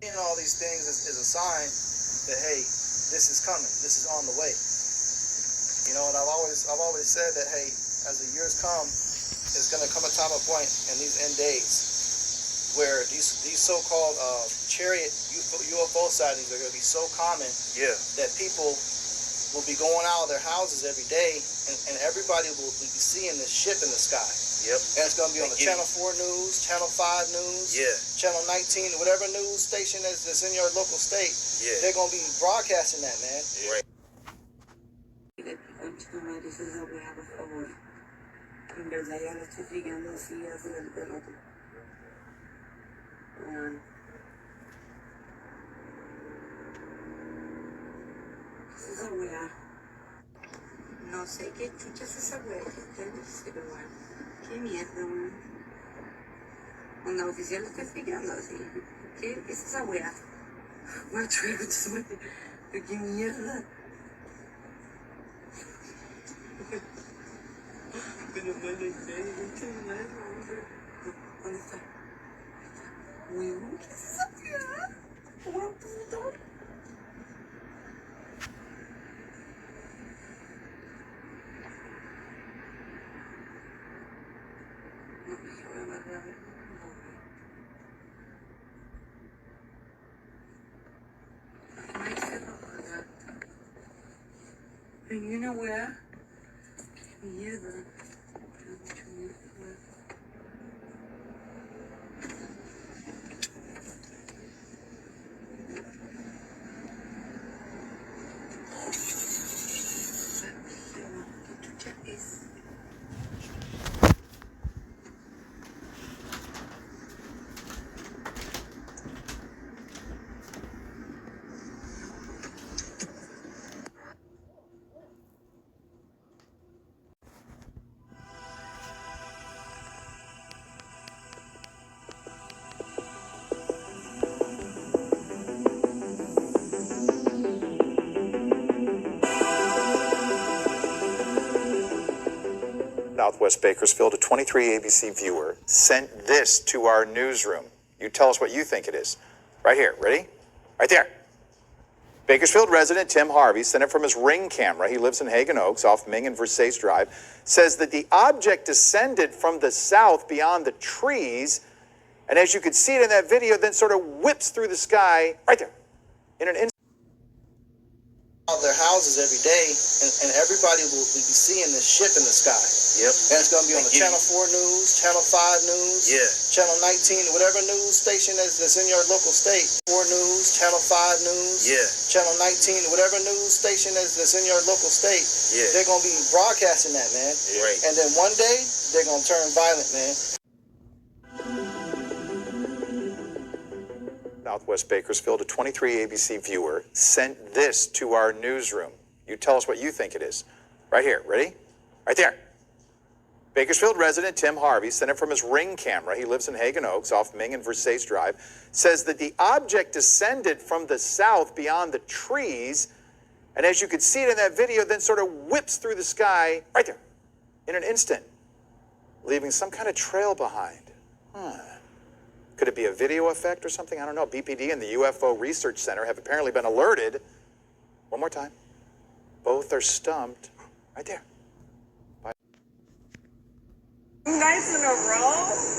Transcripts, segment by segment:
Seeing all these things is a sign that, hey, this is coming. This is on the way. You know, and I've always said that, hey, as the years come, it's going to come a time of point in these end days where these so-called chariot UFO sightings are going to be so common that people will be going out of their houses every day, and everybody will be seeing this ship in the sky. Yep. And it's going to be on the Channel 4 News, Channel 5 News, Channel 19, whatever news station that's in your local state. They're going to be broadcasting that, man. Right. No sé qué chucha es esa wea que está en el celular. Qué mierda, weón. Cuando oficial lo está explicando así. ¿Qué es esa wea? Weón, qué mierda. Pero no lo sé, ¿dónde está? Weón, ¿qué es esa wea? Weón, puto. Hay una weá. Qué mierda. ¿Qué chucha es? Southwest Bakersfield, a 23 ABC viewer sent this to our newsroom. You tell us what you think it is. Right here, ready? Right there. Bakersfield resident Tim Harvey sent it from his Ring camera. He lives in Hagen Oaks off Ming and Versace Drive. Says that the object descended from the south beyond the trees, and as you could see it in that video, then sort of whips through the sky right there in an instant. Their houses every day, and everybody will be seeing this ship in the sky. Yep. And it's going to be on the Channel 4 News, Channel 5 News, Channel 19, whatever news station that's in your local state. 4 News, Channel 5 News, Channel 19, whatever news station that's in your local state. They're going to be broadcasting that, man. Right. And then one day, they're going to turn violent, man. Southwest Bakersfield, a 23 ABC viewer sent this to our newsroom. You tell us what you think it is. Right here, ready? Right there. Bakersfield resident Tim Harvey sent it from his Ring camera. He lives in Hagen Oaks off Ming and Versace Drive. Says that the object descended from the south beyond the trees, and as you could see it in that video, then sort of whips through the sky right there in an instant, leaving some kind of trail behind. Could it be a video effect or something? I don't know. BPD and the UFO Research Center have apparently been alerted. One more time. Both are stumped. Right there. Bye. Nights in a row?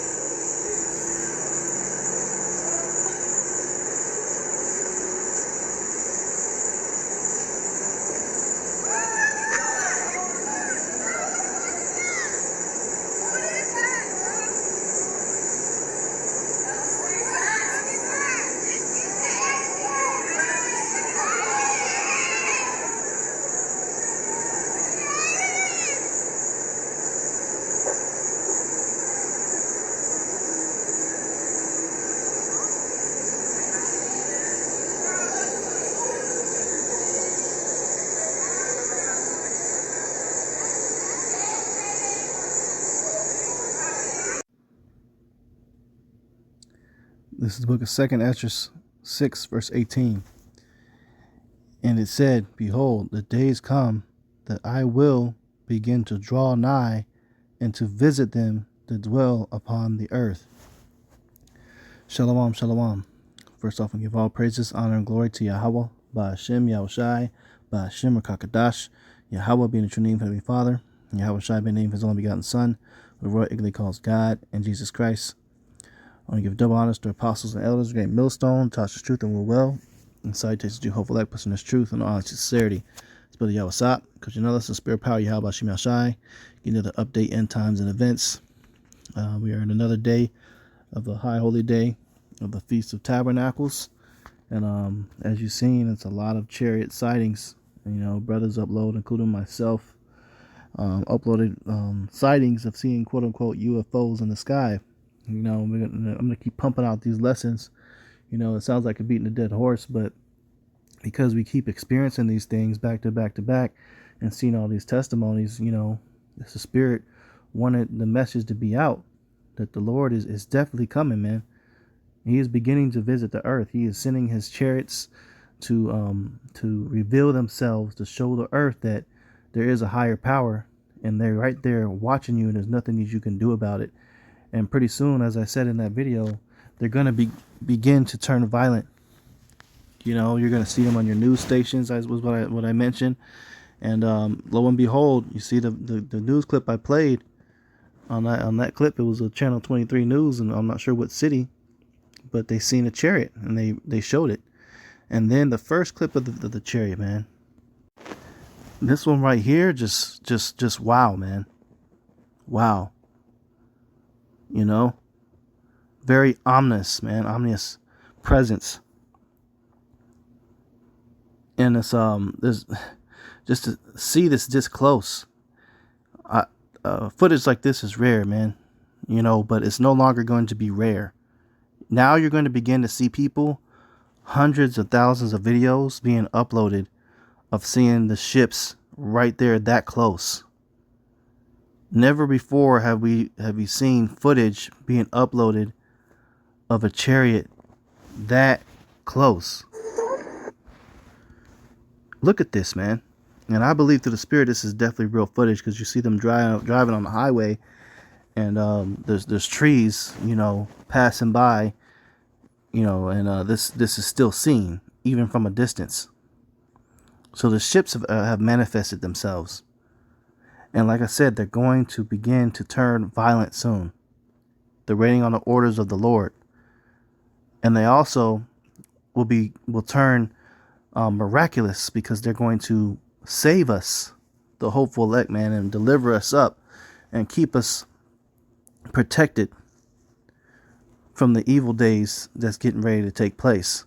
This is the book of 2 Esdras 6, verse 18. And it said, Behold, the days come that I will begin to draw nigh and to visit them that dwell upon the earth. Shalom, shalom. First off, I give all praises, honor, and glory to Yahweh, Ba'ashem, Yahushai, Ba'ashem, Rakakadash, Yahweh being the true name of Heavenly Father, Yahushai being the name of His only begotten Son, who the world ignorantly calls God, and Jesus Christ. I want to give double honors to apostles and elders, great millstone, taught us truth and will well, and salutations to you, hopeful elect, person this truth and honesty and sincerity. It's Brother Yahweh, because you know that's the spirit power, Yahweh Ba'ashem Yahushai. You know the update, end times, and events. We are in another day of the high holy day of the Feast of Tabernacles, and as you've seen, it's a lot of chariot sightings. You know, brothers upload, including myself, uploaded sightings of seeing quote unquote UFOs in the sky. You know, I'm gonna keep pumping out these lessons. You know, it sounds like a beating a dead horse, but because we keep experiencing these things back to back to back and seeing all these testimonies, you know, the Spirit wanted the message to be out that the Lord is definitely coming, man. He is beginning to visit the earth. He is sending His chariots to reveal themselves, to show the earth that there is a higher power, and they're right there watching you, and there's nothing that you can do about it. And pretty soon, as I said in that video, they're going to begin to turn violent. You know, you're going to see them on your news stations, as was what I mentioned. And lo and behold, you see the news clip I played. On that clip, it was a Channel 23 News, and I'm not sure what city, but they seen a chariot, and they showed it. And then the first clip of the chariot, man. This one right here, just wow, man. Wow. You know, very ominous, man, ominous presence. And it's there's just to see this close. Footage like this is rare, man. You know, but it's no longer going to be rare. Now you're going to begin to see people, hundreds of thousands of videos being uploaded of seeing the ships right there that close. Never before have we seen footage being uploaded of a chariot that close. Look at this, man. And I believe through the Spirit this is definitely real footage, because you see them driving on the highway, and there's trees, you know, passing by, you know, and this is still seen even from a distance. So the ships have manifested themselves. And like I said, they're going to begin to turn violent soon. They're waiting on the orders of the Lord. And they also will turn miraculous, because they're going to save us, the hopeful elect, man, and deliver us up and keep us protected from the evil days that's getting ready to take place.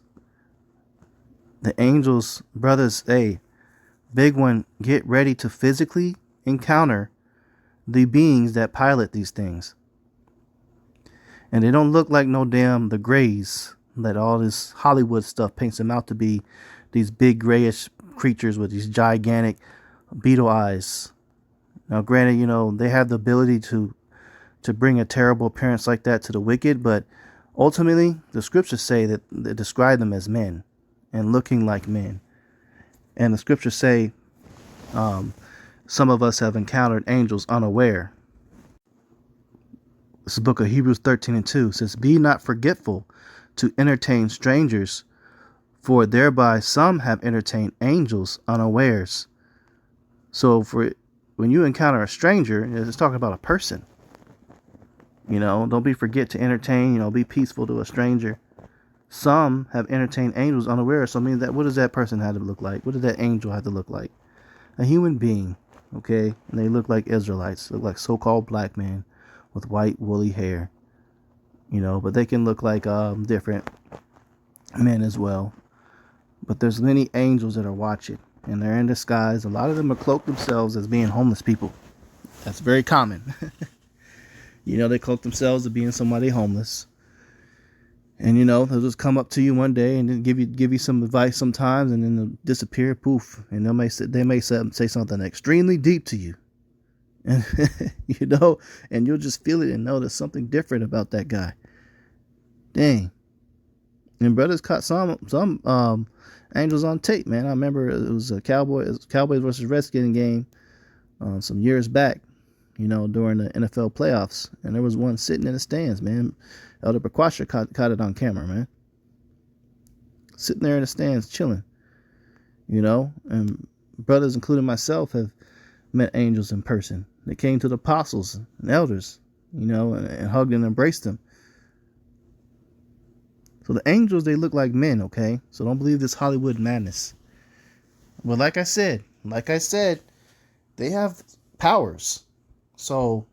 The angels, brothers, hey, big one, get ready to physically encounter the beings that pilot these things. And they don't look like no damn the Greys that all this Hollywood stuff paints them out to be, these big grayish creatures with these gigantic beetle eyes. Now granted, you know, they have the ability to bring a terrible appearance like that to the wicked, but ultimately the scriptures say that they describe them as men and looking like men. And the scriptures say some of us have encountered angels unaware. This is the book of Hebrews 13:2. It says, "Be not forgetful to entertain strangers, for thereby some have entertained angels unawares." So when you encounter a stranger, it's talking about a person. You know, don't forget to entertain, you know, be peaceful to a stranger. Some have entertained angels unawares. So I mean, what does that person have to look like? What does that angel have to look like? A human being, okay? And they look like Israelites, look like so-called black men with white woolly hair. You know, but they can look like different men as well. But there's many angels that are watching, and they're in disguise. A lot of them are cloaked themselves as being homeless people. That's very common. You know, they cloak themselves as being somebody homeless. And, you know, they'll just come up to you one day and then give you some advice sometimes, and then they'll disappear, poof. And they may say something extremely deep to you. And, you know, and you'll just feel it and know there's something different about that guy. Dang. And brothers caught some angels on tape, man. I remember it was a Cowboys versus Redskins game some years back, you know, during the NFL playoffs. And there was one sitting in the stands, man. Elder Bequasha caught it on camera, man. sitting there in the stands chilling, and brothers, including myself, have met angels in person. They came to the apostles and elders, and hugged and embraced them. So the angels, they look like men, okay? So don't believe this Hollywood madness. But like I said, they have powers. So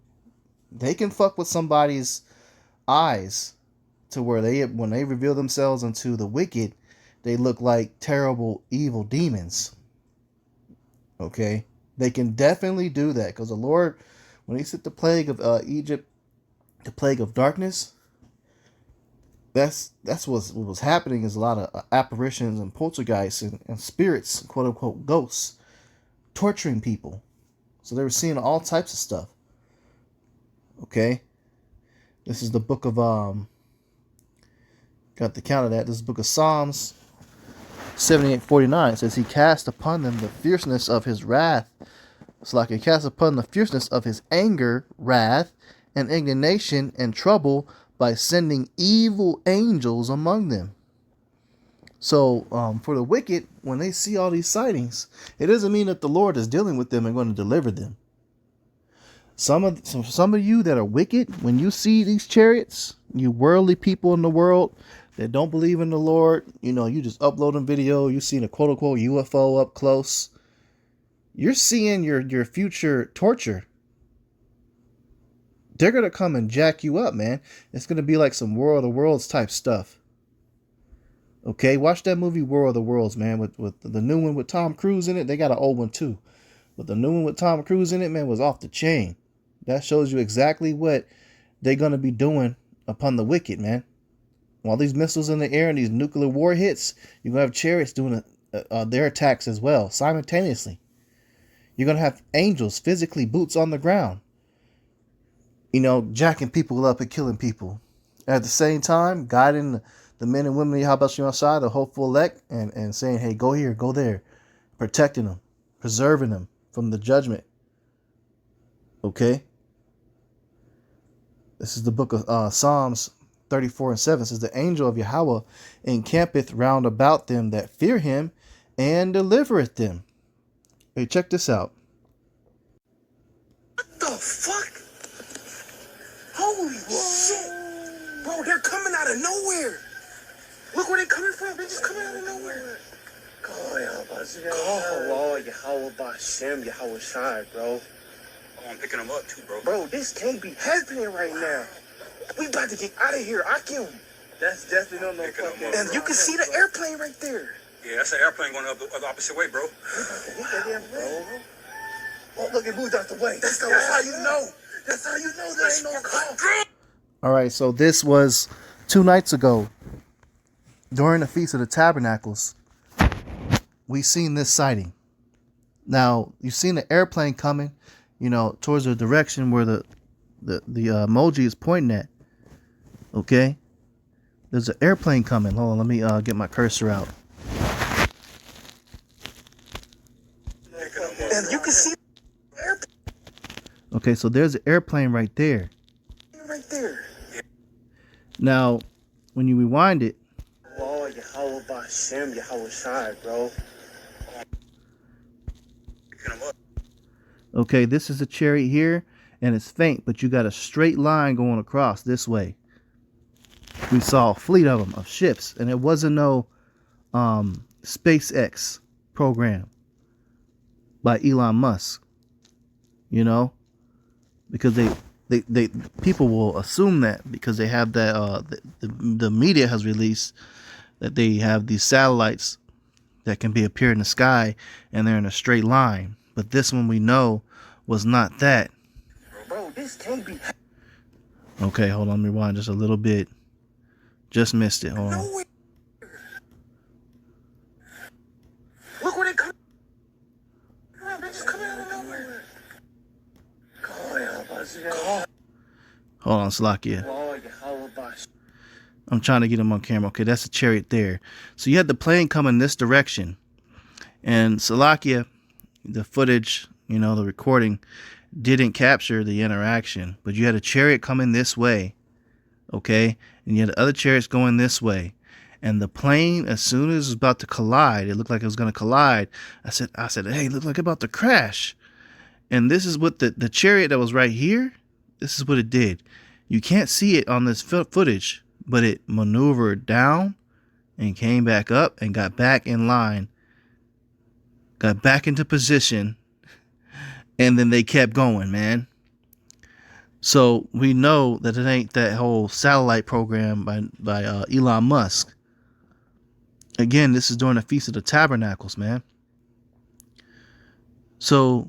they can fuck with somebody's eyes to where when they reveal themselves unto the wicked, they look like terrible, evil demons. Okay? They can definitely do that, because the Lord, when he sent the plague of Egypt, the plague of darkness, that's what was happening, is a lot of apparitions and poltergeists and spirits, quote unquote ghosts, torturing people. So they were seeing all types of stuff. Okay? This is the book of got the count of that. This is the book of Psalms 78:49. It says, he cast upon them the fierceness of his wrath. It's like he cast upon the fierceness of his anger, wrath, and indignation and trouble by sending evil angels among them. So for the wicked, when they see all these sightings, it doesn't mean that the Lord is dealing with them and going to deliver them. Some of you that are wicked, when you see these chariots, you worldly people in the world that don't believe in the Lord, you just uploading video, you seen a quote unquote UFO up close, you're seeing your future torture. They're going to come and jack you up, man. It's going to be like some War of the Worlds type stuff. Okay, watch that movie War of the Worlds, man, with the new one with Tom Cruise in it. They got an old one too. But the new one with Tom Cruise in it, man, was off the chain. That shows you exactly what they're going to be doing upon the wicked, man. While these missiles in the air and these nuclear war hits, you're going to have chariots doing their attacks as well, simultaneously. You're going to have angels, physically, boots on the ground, jacking people up and killing people. At the same time, guiding the men and women, how about you outside, the hopeful elect, and saying, hey, go here, go there, protecting them, preserving them from the judgment. Okay? This is the book of Psalms 34:7. It says, the angel of Yahweh encampeth round about them that fear him and delivereth them. Hey, check this out. What the fuck? Holy shit! Bro, they're coming out of nowhere! Look where they're coming from, they're just coming out of nowhere. Call Yahweh Bashem, Yahweh Shai, bro. Oh, I'm picking them up too, bro. Bro, this can't be happening right now. We about to get out of here, Akim. That's definitely no fucking. And you can see the airplane right there. Yeah, that's an airplane going up the opposite way, bro. Bro. Oh, look, it moved out the way. That's how you know. That's how you know there ain't no call. All right, so this was 2 nights ago during the Feast of the Tabernacles. We seen this sighting. Now, you've seen the airplane coming, towards the direction where the emoji is pointing at. Okay? There's an airplane coming. Hold on, let me get my cursor out. And you can see the airplane Okay, so there's an airplane right there. right there. Now, when you rewind it, Oh, Yahweh Bashem, Yahweh Shai, bro. Picking them up. okay, this is a chariot here, and it's faint, but you got a straight line going across this way. We saw a fleet of them, of ships, and it wasn't no SpaceX program by Elon Musk, because they people will assume that because they have that the media has released that they have these satellites that can appear in the sky and they're in a straight line, but this one we know was not that. Bro, this can't be Okay, hold on, let me rewind just a little bit. Just missed it. Hold on. nowhere. Look where they come. They're just coming out of nowhere. Call. Hold on, Salakia. Oh, Yahweh Bashem. I'm trying to get him on camera. Okay, that's a chariot there. So you had the plane coming this direction. And Salakia, the footage, the recording, didn't capture the interaction. But you had a chariot coming this way. Okay? And you had the other chariots going this way. And the plane, as soon as it was about to collide, it looked like it was going to collide. I said, hey, it looked like it's about to crash. And this is what the chariot that was right here, this is what it did. You can't see it on this footage, but it maneuvered down and came back up and got back in line, got back into position, and then they kept going, man. So we know that it ain't that whole satellite program by Elon Musk. Again, this is during the Feast of the Tabernacles, man. So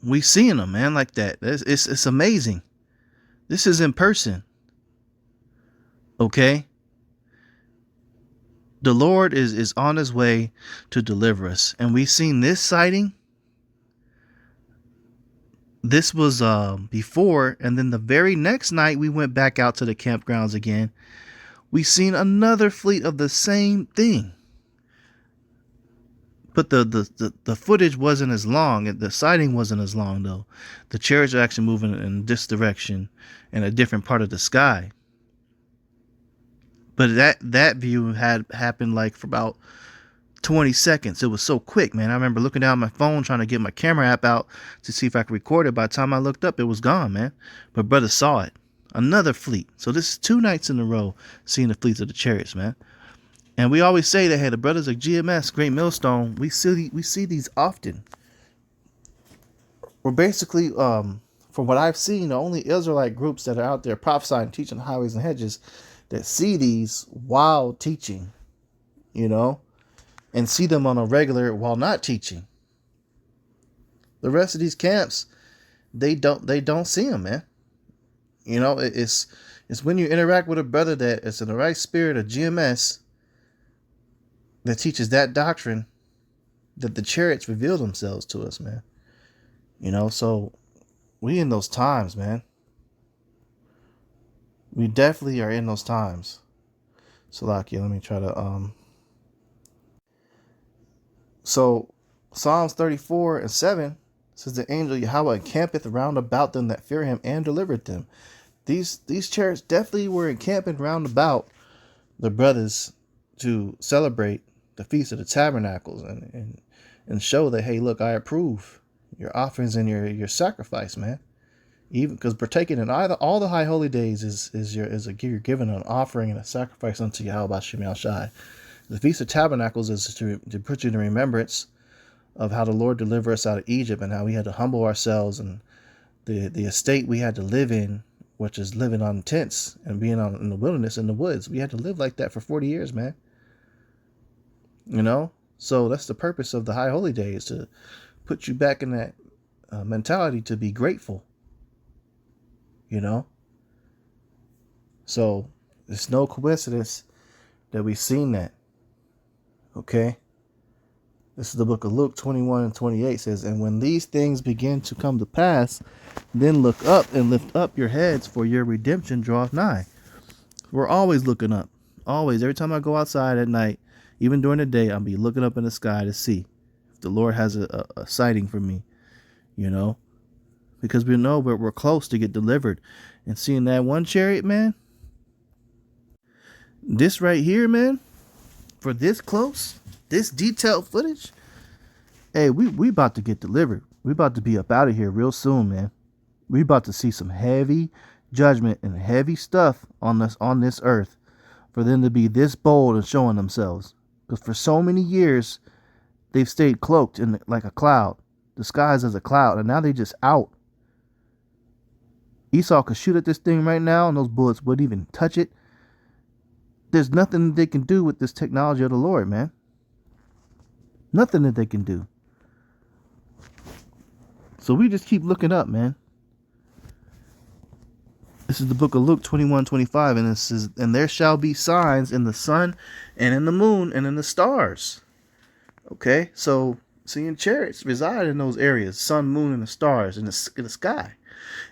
we seeing them, man, like that. It's amazing. This is in person. Okay? The Lord is on his way to deliver us. And we've seen this sighting. This was before, and then the very next night we went back out to the campgrounds again. We seen another fleet of the same thing. But the footage wasn't as long. The sighting wasn't as long, though. The chariots are actually moving in this direction in a different part of the sky. But that view had happened like for about 20 seconds. It was so quick, man. I remember looking down my phone trying to get my camera app out to see if I could record it. By the time I looked up, it was gone, man. But brother saw it. Another fleet. So this is 2 nights in a row seeing the fleets of the chariots, man. And we always say that, hey, the brothers like GMS, Great Millstone, we see these often. We're basically, from what I've seen, the only Israelite groups that are out there prophesying, teaching highways and hedges that see these while teaching, you know, and see them on a regular while not teaching. The rest of these camps, they don't see them, man. You know, it's when you interact with a brother that is in the right spirit of GMS that teaches that doctrine that the chariots reveal themselves to us, man. You know, so we in those times, man. We definitely are in those times. Salakia, let me try to So Psalms 34:7 says the angel Yahweh encampeth round about them that fear him and delivered them. These chariots definitely were encamping round about the brothers to celebrate the Feast of the Tabernacles and show that, hey, look, I approve your offerings and your sacrifice, man. Even because partaking in all the high holy days you're giving an offering and a sacrifice unto Yahweh B'Shem Yahushai. The Feast of Tabernacles is to put you in remembrance of how the Lord delivered us out of Egypt and how we had to humble ourselves and the estate we had to live in, which is living on tents and being in the wilderness, in the woods. We had to live like that for 40 years, man. You know? So that's the purpose of the high holy days, to put you back in that mentality to be grateful. You know? So it's no coincidence that we've seen that. Okay? This is the book of Luke 21:28 says, and when these things begin to come to pass, then look up and lift up your heads, for your redemption draweth nigh. We're always looking up. Always. Every time I go outside at night, even during the day, I'll be looking up in the sky to see if the Lord has a sighting for me, you know, because we know we're close to get delivered. And seeing that one chariot, man, this right here, man, for this close, this detailed footage, hey, we about to get delivered. We about to be up out of here real soon, man. We about to see some heavy judgment and heavy stuff on this earth for them to be this bold and showing themselves. Because for so many years, they've stayed cloaked in like a cloud, disguised as a cloud, and now they just out. Esau could shoot at this thing right now, and those bullets wouldn't even touch it. There's nothing they can do with this technology of the Lord, man. Nothing that they can do. So we just keep looking up, man. This is the book of Luke 21:25, and it says, and there shall be signs in the sun and in the moon and in the stars. Okay, so seeing chariots reside in those areas, sun, moon, and the stars in the sky.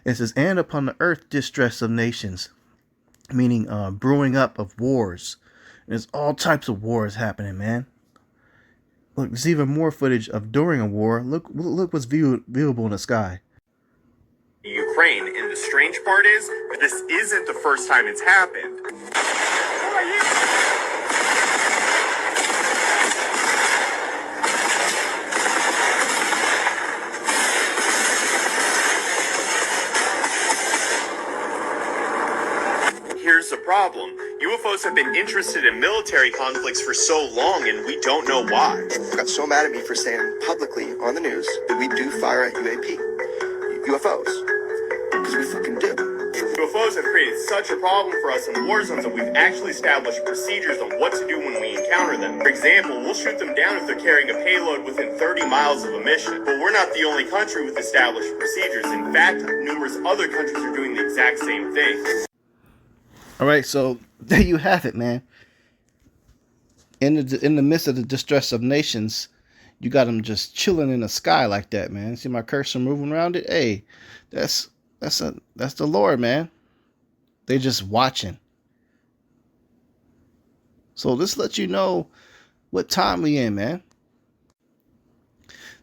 It says, and upon the earth distress of nations, meaning brewing up of wars. And there's all types of wars happening, man. Look, there's even more footage of during a war. Look what's viewable in the sky. Ukraine, and the strange part is, this isn't the first time it's happened. problem. UFOs have been interested in military conflicts for so long, and we don't know why. Got so mad at me for saying publicly on the news that we do fire at UFOs. Because we fucking do. UFOs have created such a problem for us in war zones that we've actually established procedures on what to do when we encounter them. For example, we'll shoot them down if they're carrying a payload within 30 miles of a mission. But we're not the only country with established procedures. In fact, numerous other countries are doing the exact same thing. All right, so there you have it, man. In the midst of the distress of nations, you got them just chilling in the sky like that, man. See my cursor moving around it? Hey, that's the Lord, man. They just watching. So this lets you know what time we in, man.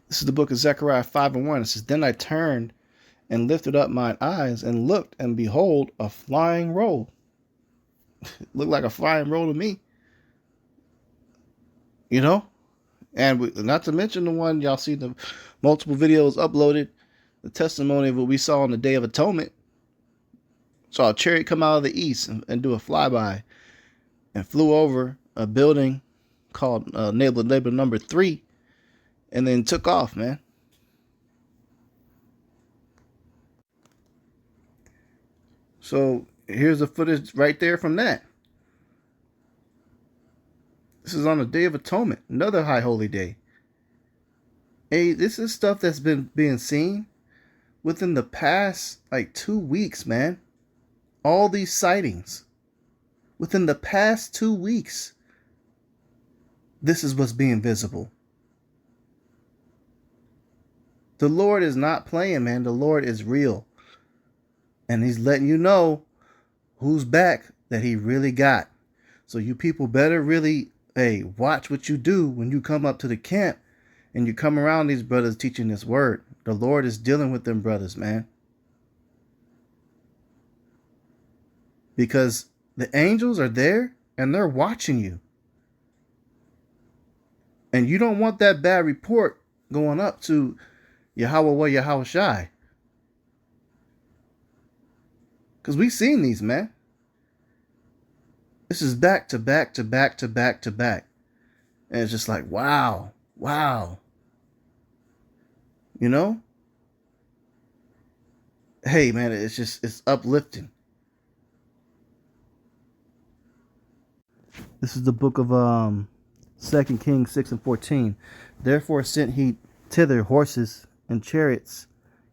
This is the book of Zechariah 5:1. It says, "Then I turned and lifted up mine eyes and looked, and behold, a flying roll." Looked like a flying roll to me. You know? And not to mention the one y'all see the multiple videos uploaded, the testimony of what we saw on the Day of Atonement. Saw a chariot come out of the east and do a flyby and flew over a building called neighbor number 3 and then took off, man. So here's the footage right there from that. This is on the Day of Atonement, another high holy day. Hey, this is stuff that's been being seen within the past like 2 weeks, man. All these sightings within the past 2 weeks. This is what's being visible. The Lord is not playing, man. The Lord is real. And he's letting you know who's back that he really got. So you people better really, watch what you do when you come up to the camp and you come around these brothers teaching this word. The Lord is dealing with them brothers, man. Because the angels are there and they're watching you. And you don't want that bad report going up to Yahweh Yahweh Shai. Because we've seen these, man. This is back to back to back to back to back. And it's just like, wow. You know? Hey, man, it's uplifting. This is the book of 2 Kings 6:14. "Therefore sent he thither horses and chariots."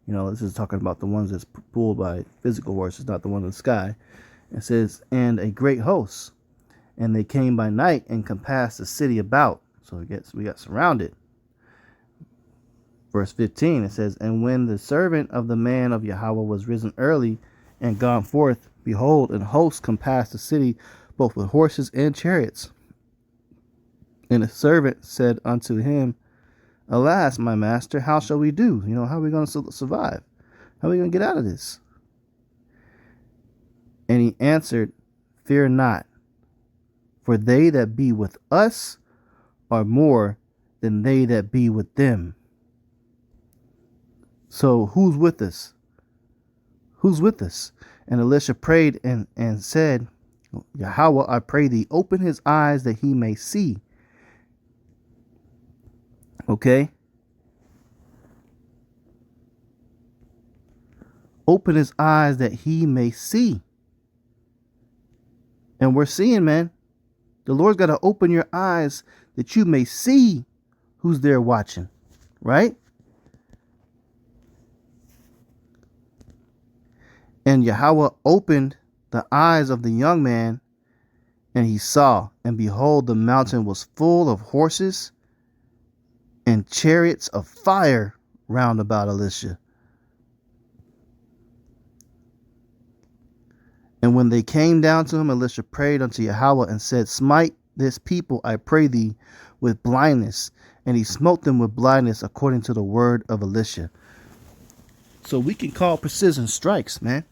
You know, this is talking about the ones that's pulled by physical horses, not the one in the sky. It says, "And a great host. And they came by night and compassed the city about." So we got surrounded. Verse 15, it says, "And when the servant of the man of Yahweh was risen early and gone forth, behold, an host compassed the city, both with horses and chariots. And the servant said unto him, Alas, my master, how shall we do? You know, how are we going to survive? How are we going to get out of this?" And he answered, "Fear not, for they that be with us are more than they that be with them." So who's with us? Who's with us? And Elisha prayed and said, "Yahweh, I pray thee, open his eyes that he may see." Okay? Open his eyes that he may see. And we're seeing, man. The Lord's got to open your eyes that you may see who's there watching. Right? And Yahweh opened the eyes of the young man, and he saw, and behold, the mountain was full of horses and chariots of fire round about Elisha. And when they came down to him, Elisha prayed unto Yahweh and said, "Smite this people, I pray thee, with blindness." And he smote them with blindness according to the word of Elisha. So we can call precision strikes, man,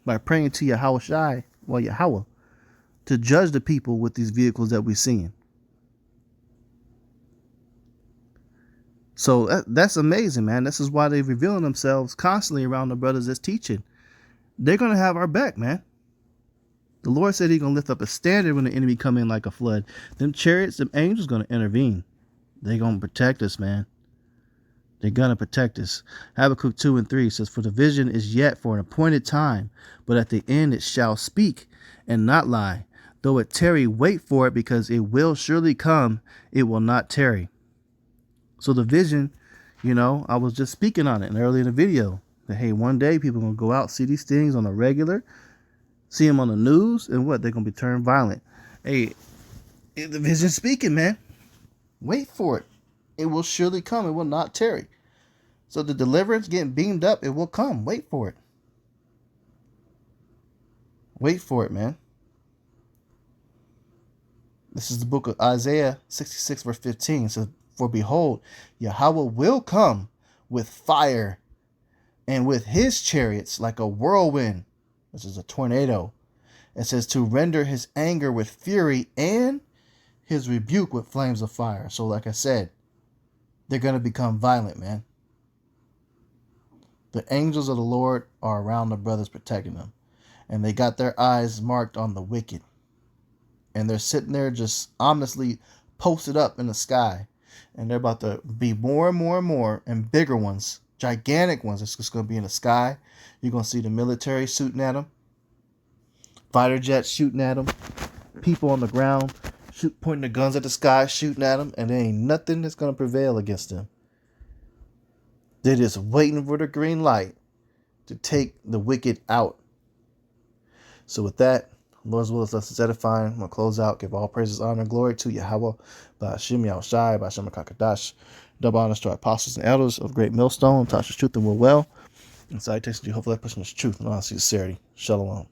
by praying to Yahweh Shai, Yahweh, to judge the people with these vehicles that we're seeing. So that's amazing, man. This is why they're revealing themselves constantly around the brothers that's teaching. They're going to have our back, man. The Lord said he's going to lift up a standard when the enemy come in like a flood. Them chariots, them angels going to intervene. They're going to protect us, man. They're going to protect us. Habakkuk 2:3 says, for the vision is yet for an appointed time, but at the end it shall speak and not lie. Though it tarry, wait for it, because it will surely come. It will not tarry. So the vision, you know, I was just speaking on it earlier in the video. That, hey, one day people are going to go out, see these things on a regular, see them on the news, and what? They're going to be turned violent. Hey, the vision's speaking, man. Wait for it. It will surely come. It will not tarry. So the deliverance getting beamed up, it will come. Wait for it. Wait for it, man. This is the book of Isaiah 66, verse 15. It says, for behold, Yahweh will come with fire and with his chariots like a whirlwind, which is a tornado. It says to render his anger with fury and his rebuke with flames of fire. So like I said, they're going to become violent, man. The angels of the Lord are around the brothers protecting them. And they got their eyes marked on the wicked. And they're sitting there just ominously posted up in the sky. And they're about to be more and more and more and bigger ones, gigantic ones. It's just going to be in the sky. You're going to see the military shooting at them, fighter jets shooting at them, people on the ground pointing the guns at the sky, shooting at them, and there ain't nothing that's going to prevail against them. They're just waiting for the green light to take the wicked out. So with that, Lord's will is less edifying. I'm going to close out. Give all praises, honor, and glory to Yahweh, Ba'ashim Yahushai, Ba'ashim HaKakadash. Double honors to our apostles and elders of Great Millstone, Tasha's truth and will well. And salutations to you, hopefully, that person is truth and honesty, sincerity. Shalom.